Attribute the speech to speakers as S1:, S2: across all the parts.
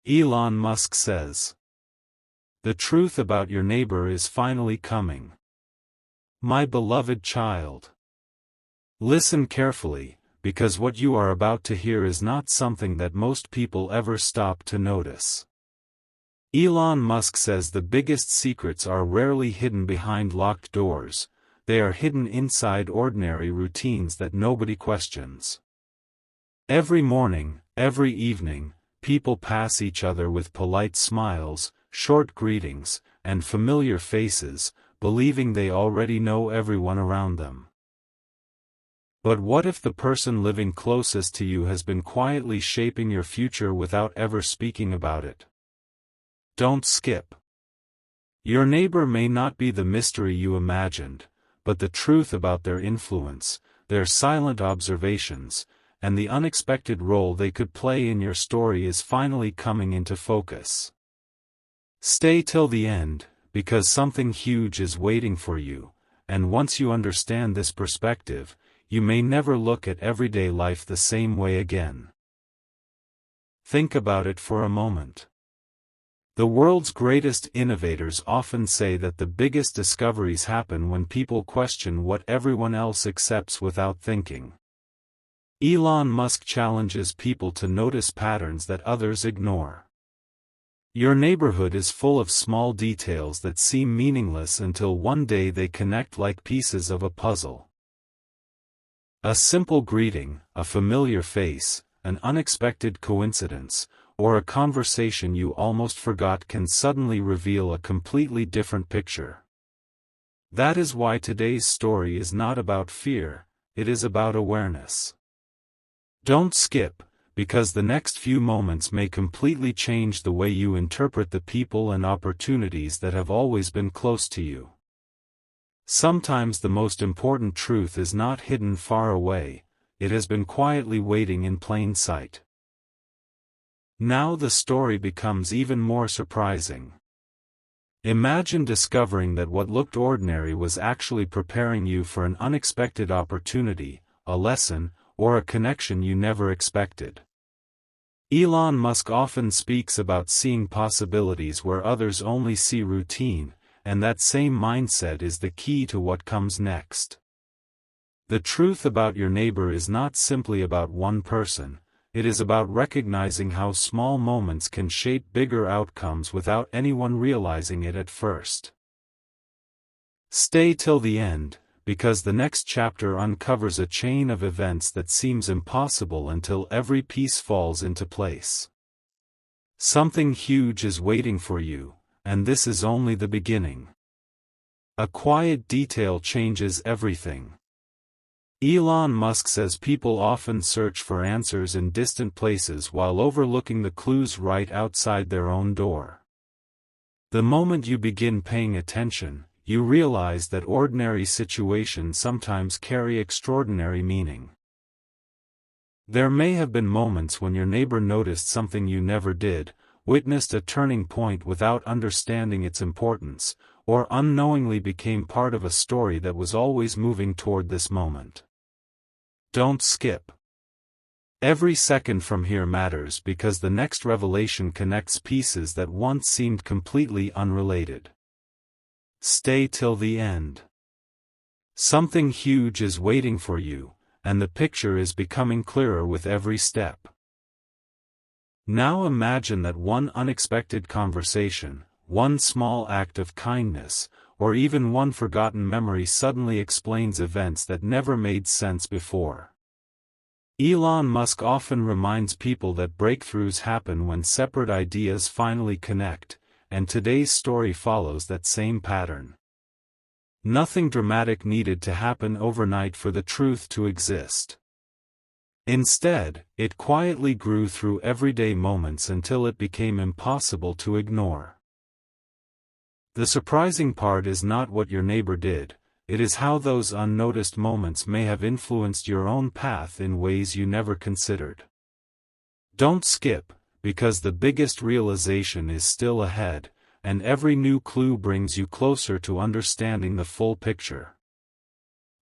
S1: Elon Musk says. The truth about your neighbor is finally coming. My beloved child. Listen carefully, because what you are about to hear is not something that most people ever stop to notice. Elon Musk says the biggest secrets are rarely hidden behind locked doors, they are hidden inside ordinary routines that nobody questions. Every morning, every evening, people pass each other with polite smiles, short greetings, and familiar faces, believing they already know everyone around them. But what if the person living closest to you has been quietly shaping your future without ever speaking about it? Don't skip. Your neighbor may not be the mystery you imagined, but the truth about their influence, their silent observations, and the unexpected role they could play in your story is finally coming into focus. Stay till the end, because something huge is waiting for you, and once you understand this perspective, you may never look at everyday life the same way again. Think about it for a moment. The world's greatest innovators often say that the biggest discoveries happen when people question what everyone else accepts without thinking. Elon Musk challenges people to notice patterns that others ignore. Your neighborhood is full of small details that seem meaningless until one day they connect like pieces of a puzzle. A simple greeting, a familiar face, an unexpected coincidence, or a conversation you almost forgot can suddenly reveal a completely different picture. That is why today's story is not about fear, it is about awareness. Don't skip, because the next few moments may completely change the way you interpret the people and opportunities that have always been close to you. Sometimes the most important truth is not hidden far away, it has been quietly waiting in plain sight. Now the story becomes even more surprising. Imagine discovering that what looked ordinary was actually preparing you for an unexpected opportunity, a lesson, or a connection you never expected. Elon Musk often speaks about seeing possibilities where others only see routine, and that same mindset is the key to what comes next. The truth about your neighbor is not simply about one person, it is about recognizing how small moments can shape bigger outcomes without anyone realizing it at first. Stay till the end, because the next chapter uncovers a chain of events that seems impossible until every piece falls into place. Something huge is waiting for you, and this is only the beginning. A quiet detail changes everything. Elon Musk says people often search for answers in distant places while overlooking the clues right outside their own door. The moment you begin paying attention, you realize that ordinary situations sometimes carry extraordinary meaning. There may have been moments when your neighbor noticed something you never did, witnessed a turning point without understanding its importance, or unknowingly became part of a story that was always moving toward this moment. Don't skip. Every second from here matters because the next revelation connects pieces that once seemed completely unrelated. Stay till the end. Something huge is waiting for you, and the picture is becoming clearer with every step. Now imagine that one unexpected conversation, one small act of kindness, or even one forgotten memory suddenly explains events that never made sense before. Elon Musk often reminds people that breakthroughs happen when separate ideas finally connect, and today's story follows that same pattern. Nothing dramatic needed to happen overnight for the truth to exist. Instead, it quietly grew through everyday moments until it became impossible to ignore. The surprising part is not what your neighbor did, it is how those unnoticed moments may have influenced your own path in ways you never considered. Don't skip, because the biggest realization is still ahead, and every new clue brings you closer to understanding the full picture.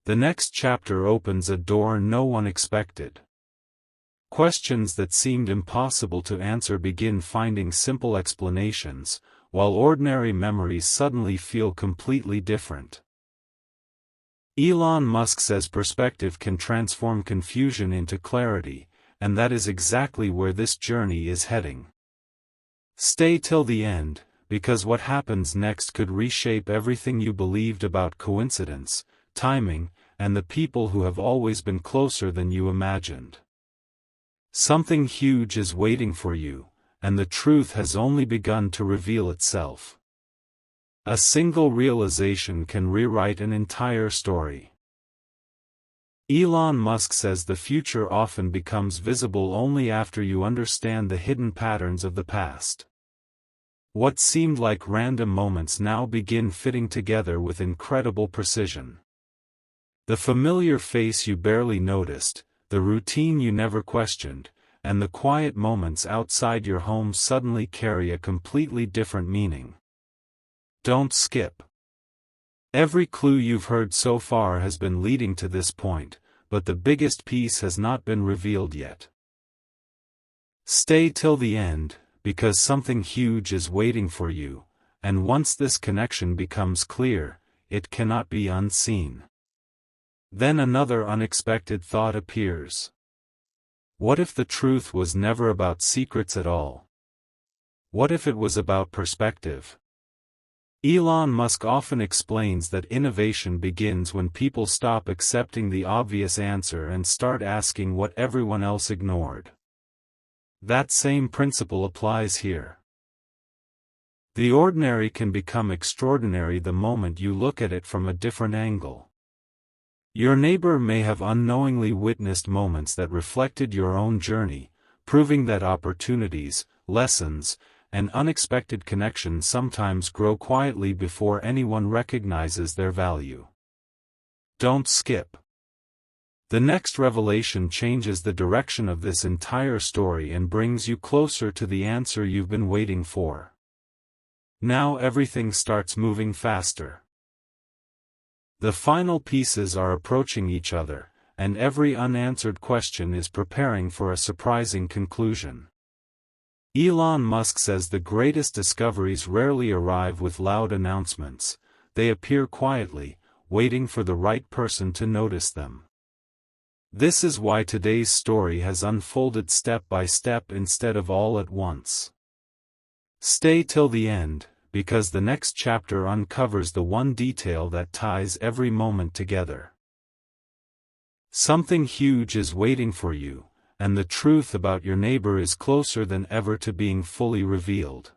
S1: The next chapter opens a door no one expected. Questions that seemed impossible to answer begin finding simple explanations, while ordinary memories suddenly feel completely different. Elon Musk says perspective can transform confusion into clarity, and that is exactly where this journey is heading. Stay till the end, because what happens next could reshape everything you believed about coincidence, timing, and the people who have always been closer than you imagined. Something huge is waiting for you, and the truth has only begun to reveal itself. A single realization can rewrite an entire story. Elon Musk says the future often becomes visible only after you understand the hidden patterns of the past. What seemed like random moments now begin fitting together with incredible precision. The familiar face you barely noticed, the routine you never questioned, and the quiet moments outside your home suddenly carry a completely different meaning. Don't skip. Every clue you've heard so far has been leading to this point, but the biggest piece has not been revealed yet. Stay till the end, because something huge is waiting for you, and once this connection becomes clear, it cannot be unseen. Then another unexpected thought appears. What if the truth was never about secrets at all? What if it was about perspective? Elon Musk often explains that innovation begins when people stop accepting the obvious answer and start asking what everyone else ignored. That same principle applies here. The ordinary can become extraordinary the moment you look at it from a different angle. Your neighbor may have unknowingly witnessed moments that reflected your own journey, proving that opportunities, lessons, and unexpected connections sometimes grow quietly before anyone recognizes their value. Don't skip. The next revelation changes the direction of this entire story and brings you closer to the answer you've been waiting for. Now everything starts moving faster. The final pieces are approaching each other, and every unanswered question is preparing for a surprising conclusion. Elon Musk says the greatest discoveries rarely arrive with loud announcements, they appear quietly, waiting for the right person to notice them. This is why today's story has unfolded step by step instead of all at once. Stay till the end, because the next chapter uncovers the one detail that ties every moment together. Something huge is waiting for you, and the truth about your neighbor is closer than ever to being fully revealed.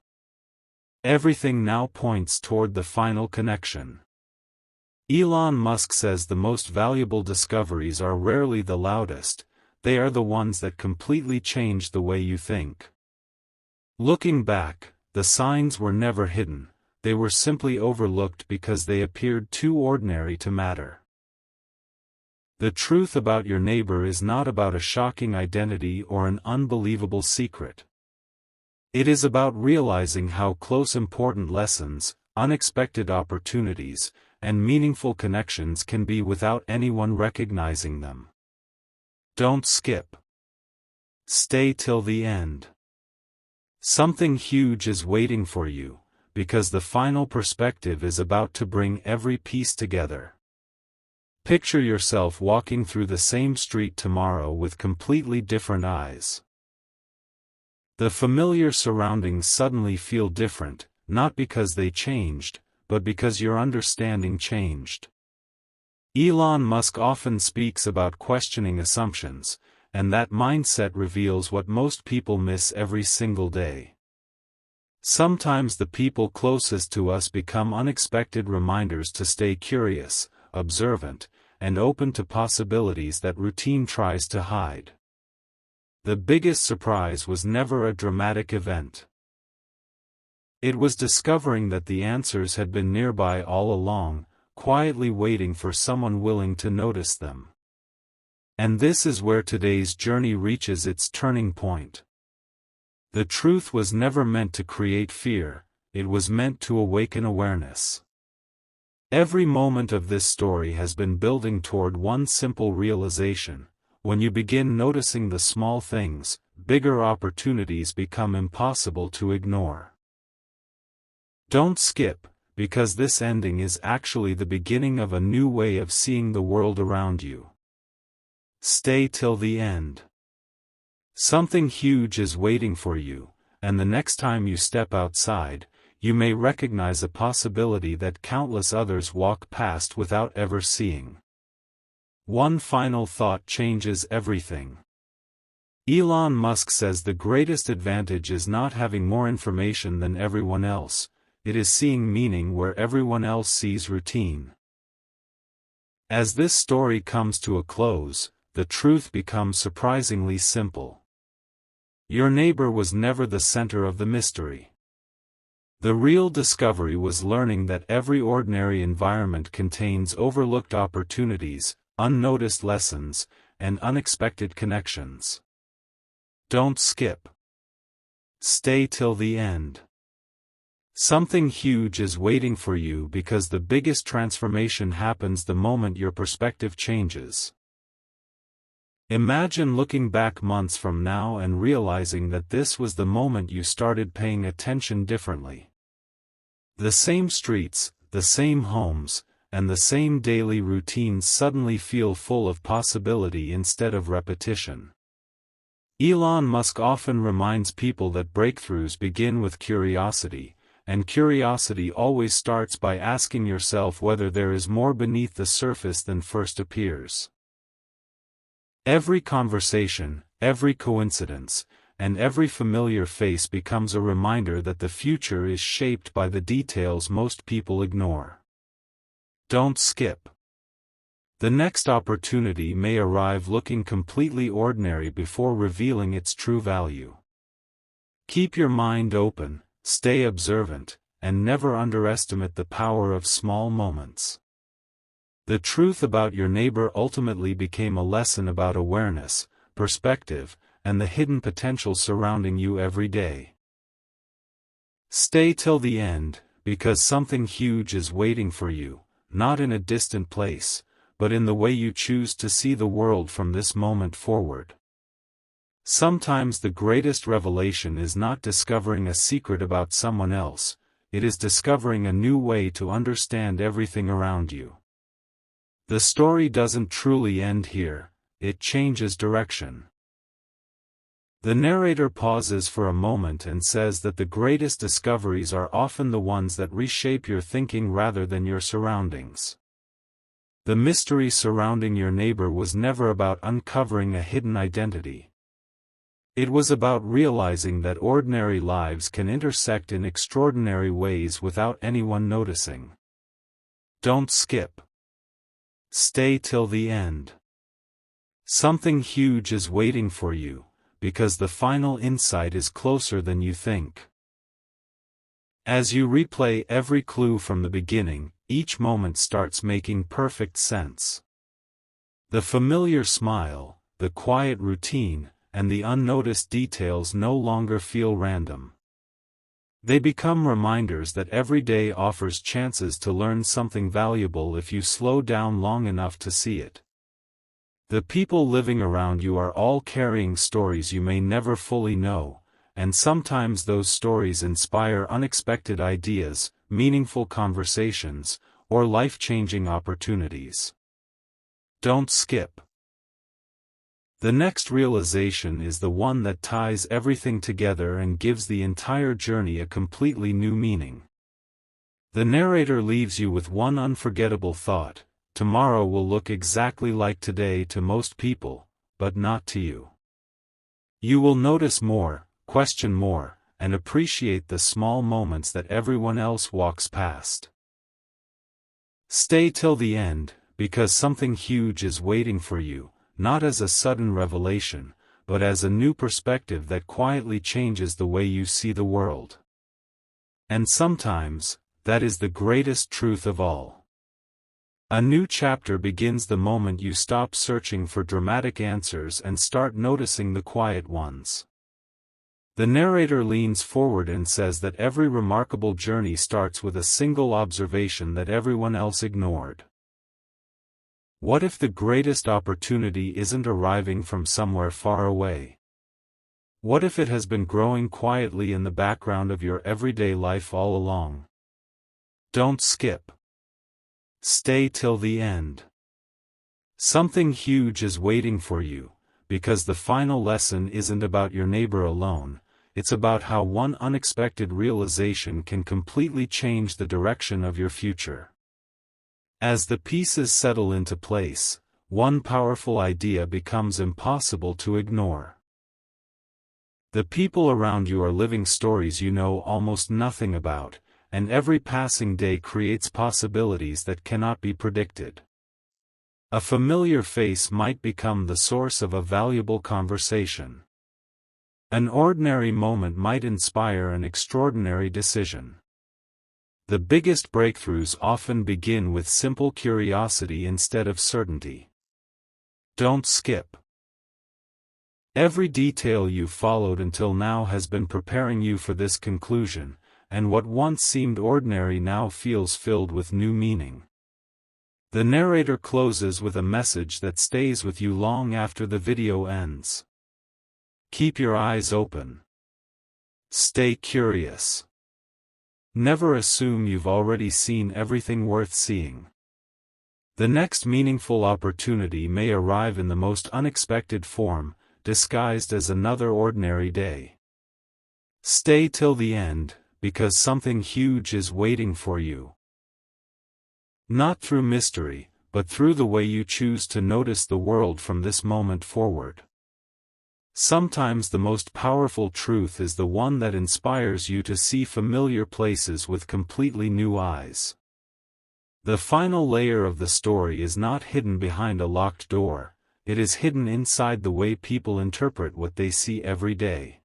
S1: Everything now points toward the final connection. Elon Musk says the most valuable discoveries are rarely the loudest, they are the ones that completely change the way you think. Looking back, the signs were never hidden, they were simply overlooked because they appeared too ordinary to matter. The truth about your neighbor is not about a shocking identity or an unbelievable secret. It is about realizing how close important lessons, unexpected opportunities, and meaningful connections can be without anyone recognizing them. Don't skip. Stay till the end. Something huge is waiting for you, because the final perspective is about to bring every piece together. Picture yourself walking through the same street tomorrow with completely different eyes. The familiar surroundings suddenly feel different, not because they changed, but because your understanding changed. Elon Musk often speaks about questioning assumptions, and that mindset reveals what most people miss every single day. Sometimes the people closest to us become unexpected reminders to stay curious, observant, and open to possibilities that routine tries to hide. The biggest surprise was never a dramatic event. It was discovering that the answers had been nearby all along, quietly waiting for someone willing to notice them. And this is where today's journey reaches its turning point. The truth was never meant to create fear, it was meant to awaken awareness. Every moment of this story has been building toward one simple realization: when you begin noticing the small things, bigger opportunities become impossible to ignore. Don't skip, because this ending is actually the beginning of a new way of seeing the world around you. Stay till the end. Something huge is waiting for you, and the next time you step outside, you may recognize a possibility that countless others walk past without ever seeing. One final thought changes everything. Elon Musk says the greatest advantage is not having more information than everyone else, it is seeing meaning where everyone else sees routine. As this story comes to a close, the truth becomes surprisingly simple. Your neighbor was never the center of the mystery. The real discovery was learning that every ordinary environment contains overlooked opportunities, unnoticed lessons, and unexpected connections. Don't skip. Stay till the end. Something huge is waiting for you because the biggest transformation happens the moment your perspective changes. Imagine looking back months from now and realizing that this was the moment you started paying attention differently. The same streets, the same homes, and the same daily routines suddenly feel full of possibility instead of repetition. Elon Musk often reminds people that breakthroughs begin with curiosity, and curiosity always starts by asking yourself whether there is more beneath the surface than first appears. Every conversation, every coincidence, and every familiar face becomes a reminder that the future is shaped by the details most people ignore. Don't skip. The next opportunity may arrive looking completely ordinary before revealing its true value. Keep your mind open, stay observant, and never underestimate the power of small moments. The truth about your neighbor ultimately became a lesson about awareness, perspective, and the hidden potential surrounding you every day. Stay till the end, because something huge is waiting for you, not in a distant place, but in the way you choose to see the world from this moment forward. Sometimes the greatest revelation is not discovering a secret about someone else, it is discovering a new way to understand everything around you. The story doesn't truly end here, it changes direction. The narrator pauses for a moment and says that the greatest discoveries are often the ones that reshape your thinking rather than your surroundings. The mystery surrounding your neighbor was never about uncovering a hidden identity. It was about realizing that ordinary lives can intersect in extraordinary ways without anyone noticing. Don't skip. Stay till the end. Something huge is waiting for you, because the final insight is closer than you think. As you replay every clue from the beginning, each moment starts making perfect sense. The familiar smile, the quiet routine, and the unnoticed details no longer feel random. They become reminders that every day offers chances to learn something valuable if you slow down long enough to see it. The people living around you are all carrying stories you may never fully know, and sometimes those stories inspire unexpected ideas, meaningful conversations, or life-changing opportunities. Don't skip. The next realization is the one that ties everything together and gives the entire journey a completely new meaning. The narrator leaves you with one unforgettable thought: tomorrow will look exactly like today to most people, but not to you. You will notice more, question more, and appreciate the small moments that everyone else walks past. Stay till the end, because something huge is waiting for you, not as a sudden revelation, but as a new perspective that quietly changes the way you see the world. And sometimes, that is the greatest truth of all. A new chapter begins the moment you stop searching for dramatic answers and start noticing the quiet ones. The narrator leans forward and says that every remarkable journey starts with a single observation that everyone else ignored. What if the greatest opportunity isn't arriving from somewhere far away? What if it has been growing quietly in the background of your everyday life all along? Don't skip. Stay till the end. Something huge is waiting for you, because the final lesson isn't about your neighbor alone, it's about how one unexpected realization can completely change the direction of your future. As the pieces settle into place, one powerful idea becomes impossible to ignore. The people around you are living stories you know almost nothing about, and every passing day creates possibilities that cannot be predicted. A familiar face might become the source of a valuable conversation. An ordinary moment might inspire an extraordinary decision. The biggest breakthroughs often begin with simple curiosity instead of certainty. Don't skip. Every detail you followed until now has been preparing you for this conclusion, and what once seemed ordinary now feels filled with new meaning. The narrator closes with a message that stays with you long after the video ends. Keep your eyes open. Stay curious. Never assume you've already seen everything worth seeing. The next meaningful opportunity may arrive in the most unexpected form, disguised as another ordinary day. Stay till the end, because something huge is waiting for you. Not through mystery, but through the way you choose to notice the world from this moment forward. Sometimes the most powerful truth is the one that inspires you to see familiar places with completely new eyes. The final layer of the story is not hidden behind a locked door, it is hidden inside the way people interpret what they see every day.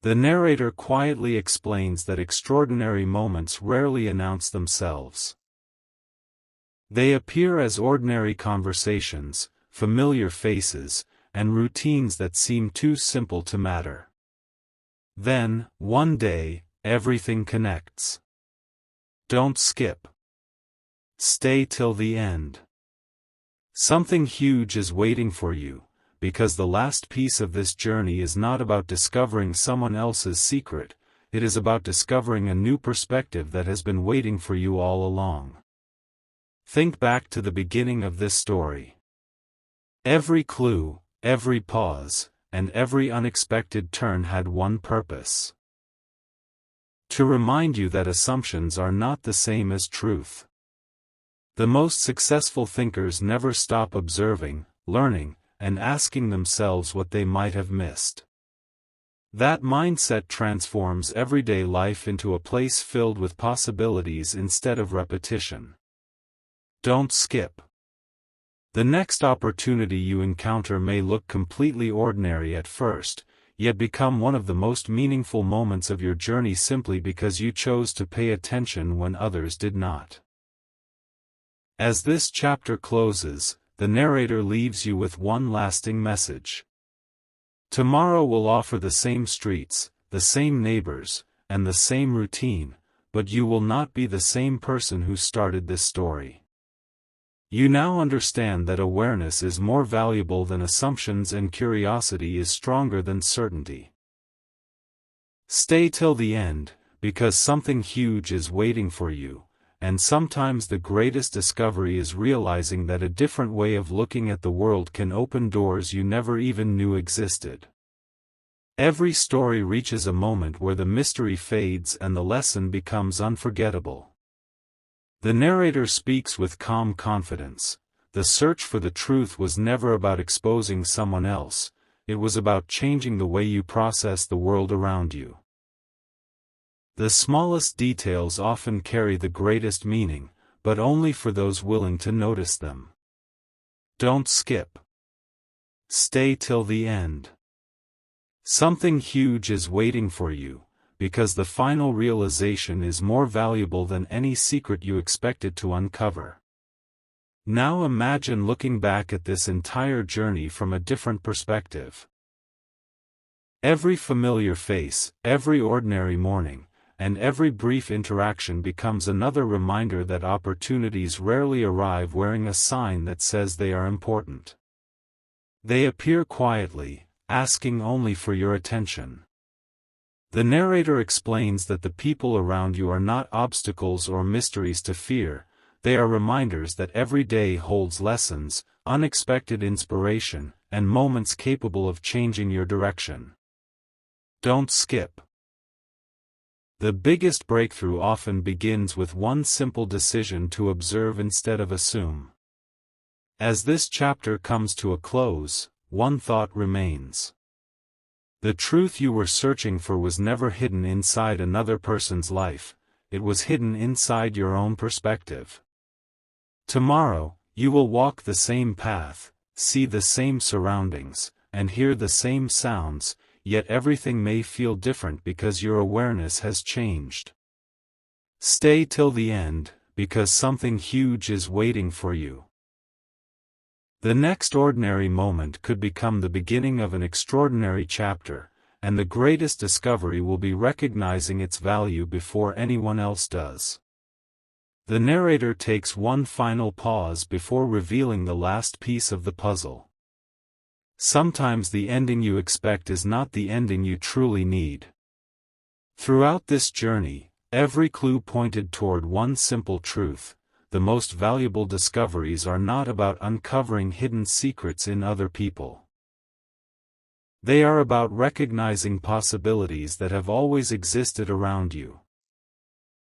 S1: The narrator quietly explains that extraordinary moments rarely announce themselves. They appear as ordinary conversations, familiar faces, and routines that seem too simple to matter. Then, one day, everything connects. Don't skip. Stay till the end. Something huge is waiting for you, because the last piece of this journey is not about discovering someone else's secret, it is about discovering a new perspective that has been waiting for you all along. Think back to the beginning of this story. Every clue, every pause, and every unexpected turn had one purpose: to remind you that assumptions are not the same as truth. The most successful thinkers never stop observing, learning, and asking themselves what they might have missed. That mindset transforms everyday life into a place filled with possibilities instead of repetition. Don't skip. The next opportunity you encounter may look completely ordinary at first, yet become one of the most meaningful moments of your journey simply because you chose to pay attention when others did not. As this chapter closes, the narrator leaves you with one lasting message. Tomorrow will offer the same streets, the same neighbors, and the same routine, but you will not be the same person who started this story. You now understand that awareness is more valuable than assumptions and curiosity is stronger than certainty. Stay till the end, because something huge is waiting for you, and sometimes the greatest discovery is realizing that a different way of looking at the world can open doors you never even knew existed. Every story reaches a moment where the mystery fades and the lesson becomes unforgettable. The narrator speaks with calm confidence. The search for the truth was never about exposing someone else, it was about changing the way you process the world around you. The smallest details often carry the greatest meaning, but only for those willing to notice them. Don't skip. Stay till the end. Something huge is waiting for you, because the final realization is more valuable than any secret you expected to uncover. Now imagine looking back at this entire journey from a different perspective. Every familiar face, every ordinary morning, and every brief interaction becomes another reminder that opportunities rarely arrive wearing a sign that says they are important. They appear quietly, asking only for your attention. The narrator explains that the people around you are not obstacles or mysteries to fear, they are reminders that every day holds lessons, unexpected inspiration, and moments capable of changing your direction. Don't skip. The biggest breakthrough often begins with one simple decision to observe instead of assume. As this chapter comes to a close, one thought remains. The truth you were searching for was never hidden inside another person's life, it was hidden inside your own perspective. Tomorrow, you will walk the same path, see the same surroundings, and hear the same sounds, yet everything may feel different because your awareness has changed. Stay till the end, because something huge is waiting for you. The next ordinary moment could become the beginning of an extraordinary chapter, and the greatest discovery will be recognizing its value before anyone else does. The narrator takes one final pause before revealing the last piece of the puzzle. Sometimes the ending you expect is not the ending you truly need. Throughout this journey, every clue pointed toward one simple truth: the most valuable discoveries are not about uncovering hidden secrets in other people. They are about recognizing possibilities that have always existed around you.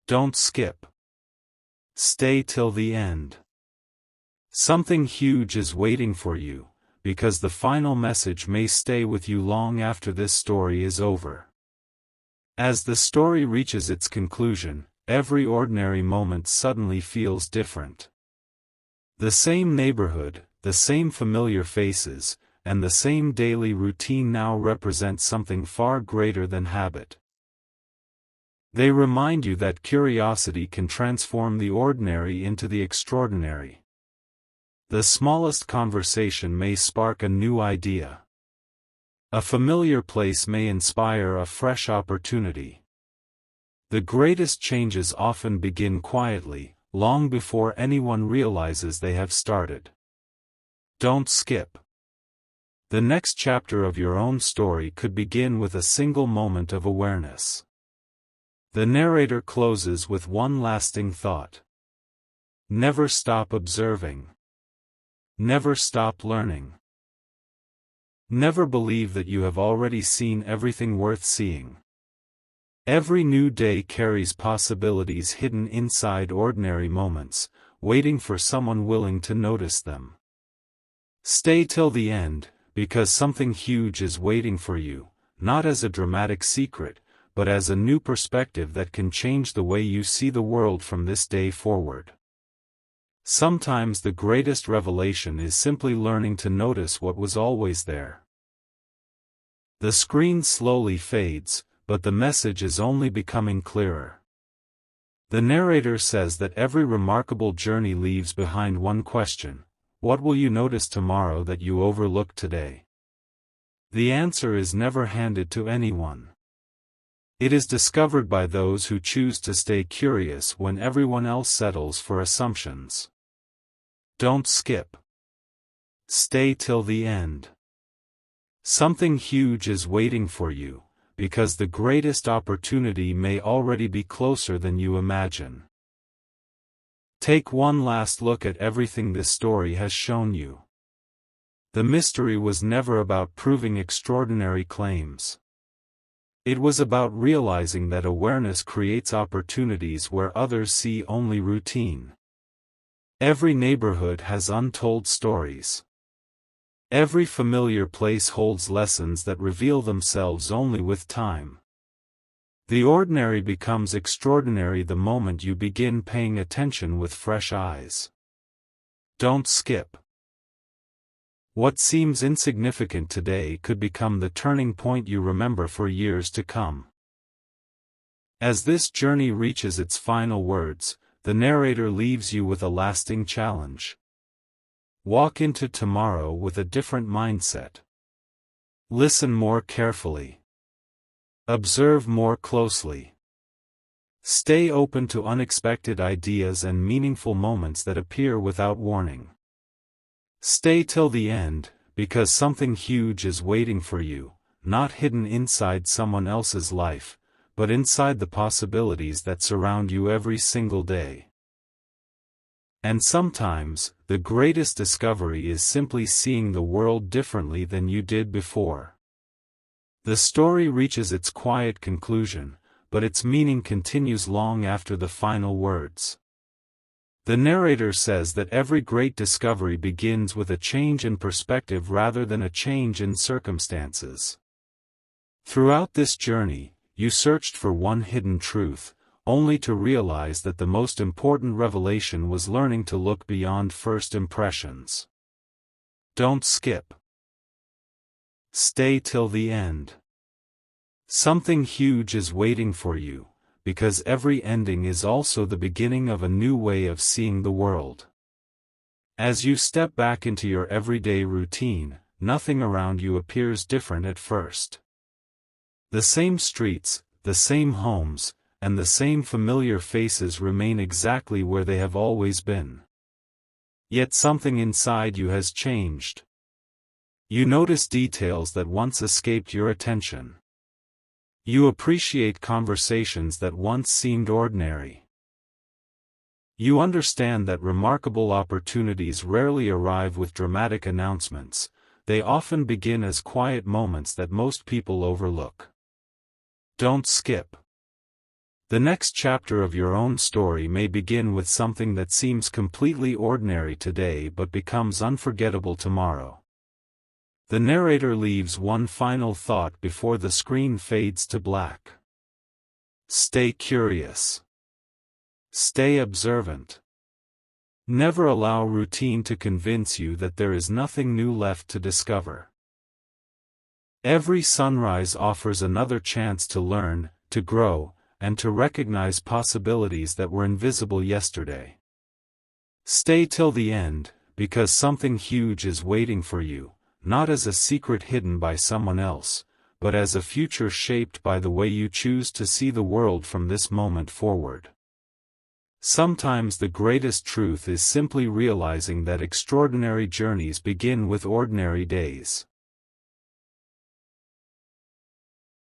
S1: Don't skip. Stay till the end. Something huge is waiting for you, because the final message may stay with you long after this story is over. As the story reaches its conclusion, every ordinary moment suddenly feels different. The same neighborhood, the same familiar faces, and the same daily routine now represent something far greater than habit. They remind you that curiosity can transform the ordinary into the extraordinary. The smallest conversation may spark a new idea. A familiar place may inspire a fresh opportunity. The greatest changes often begin quietly, long before anyone realizes they have started. Don't skip. The next chapter of your own story could begin with a single moment of awareness. The narrator closes with one lasting thought. Never stop observing. Never stop learning. Never believe that you have already seen everything worth seeing. Every new day carries possibilities hidden inside ordinary moments, waiting for someone willing to notice them. Stay till the end, because something huge is waiting for you, not as a dramatic secret, but as a new perspective that can change the way you see the world from this day forward. Sometimes the greatest revelation is simply learning to notice what was always there. The screen slowly fades, but the message is only becoming clearer. The narrator says that every remarkable journey leaves behind one question: what will you notice tomorrow that you overlooked today? The answer is never handed to anyone. It is discovered by those who choose to stay curious when everyone else settles for assumptions. Don't skip. Stay till the end. Something huge is waiting for you, because the greatest opportunity may already be closer than you imagine. Take one last look at everything this story has shown you. The mystery was never about proving extraordinary claims. It was about realizing that awareness creates opportunities where others see only routine. Every neighborhood has untold stories. Every familiar place holds lessons that reveal themselves only with time. The ordinary becomes extraordinary the moment you begin paying attention with fresh eyes. Don't skip. What seems insignificant today could become the turning point you remember for years to come. As this journey reaches its final words, the narrator leaves you with a lasting challenge. Walk into tomorrow with a different mindset. Listen more carefully. Observe more closely. Stay open to unexpected ideas and meaningful moments that appear without warning. Stay till the end, because something huge is waiting for you, not hidden inside someone else's life, but inside the possibilities that surround you every single day. And sometimes, the greatest discovery is simply seeing the world differently than you did before. The story reaches its quiet conclusion, but its meaning continues long after the final words. The narrator says that every great discovery begins with a change in perspective rather than a change in circumstances. Throughout this journey, you searched for one hidden truth, only to realize that the most important revelation was learning to look beyond first impressions. Don't skip. Stay till the end. Something huge is waiting for you, because every ending is also the beginning of a new way of seeing the world. As you step back into your everyday routine, nothing around you appears different at first. The same streets, the same homes, and the same familiar faces remain exactly where they have always been. Yet something inside you has changed. You notice details that once escaped your attention. You appreciate conversations that once seemed ordinary. You understand that remarkable opportunities rarely arrive with dramatic announcements, they often begin as quiet moments that most people overlook. Don't skip. The next chapter of your own story may begin with something that seems completely ordinary today but becomes unforgettable tomorrow. The narrator leaves one final thought before the screen fades to black. Stay curious. Stay observant. Never allow routine to convince you that there is nothing new left to discover. Every sunrise offers another chance to learn, to grow, and to recognize possibilities that were invisible yesterday. Stay till the end, because something huge is waiting for you, not as a secret hidden by someone else, but as a future shaped by the way you choose to see the world from this moment forward. Sometimes the greatest truth is simply realizing that extraordinary journeys begin with ordinary days.